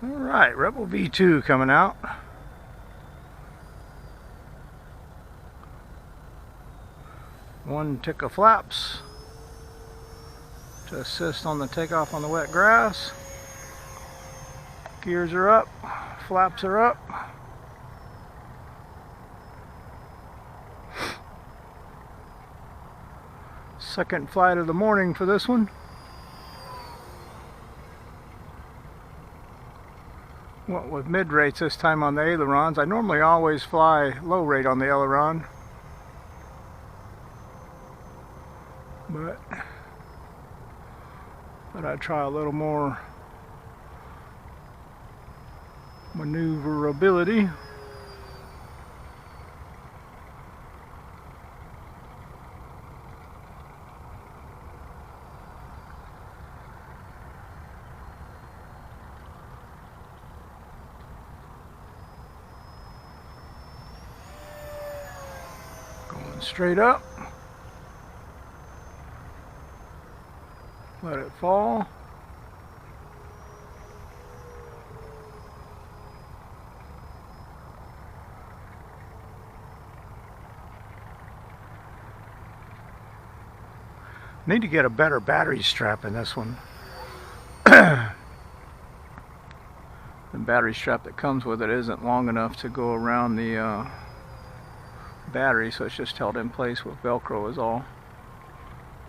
Alright, Rebel V2 coming out. One tick of flaps to assist on the takeoff on the wet grass. Gears are up, flaps are up. Second flight of the morning for this one. Went with mid rates this time on the ailerons. I normally always fly low rate on the aileron, but I'd try a little more maneuverability. Going straight up. Let it fall. Need to get a better battery strap in this one. The battery strap that comes with it isn't long enough to go around the battery, so it's just held in place with Velcro is all.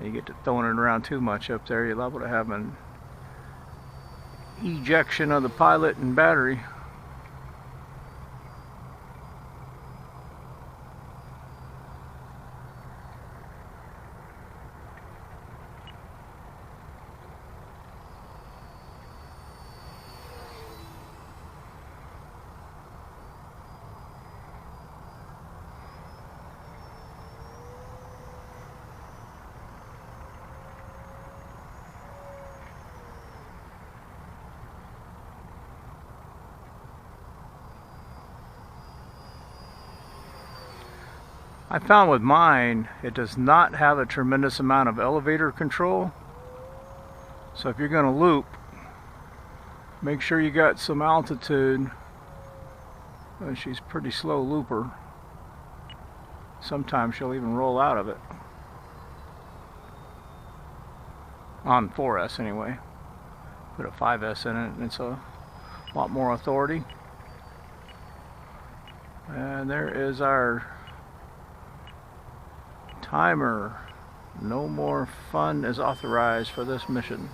You get to throwing it around too much up there, you're liable to have an ejection of the pilot and battery. I found with mine, it does not have a tremendous amount of elevator control. So if you're going to loop, make sure you got some altitude. She's a pretty slow looper. Sometimes she'll even roll out of it. On 4S anyway. Put a 5S in it and it's a lot more authority. And there is our timer. No more fun is authorized for this mission.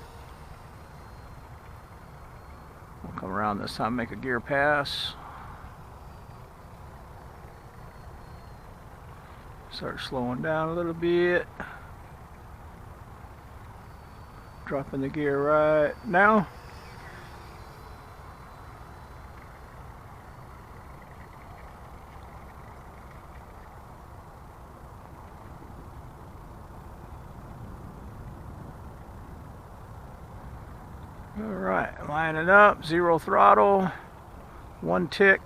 We'll come around this time, make a gear pass. Start slowing down a little bit. Dropping the gear right now. Alright, lining up, 0 throttle, 1 tick,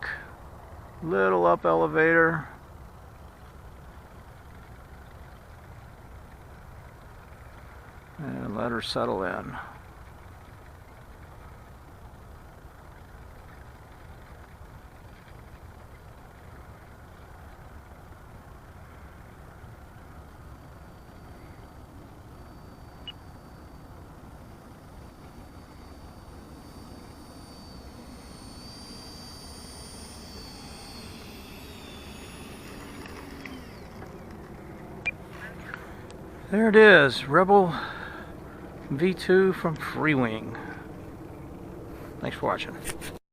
little up elevator. And let her settle in. There it is, Rebel V2 from Freewing. Thanks for watching.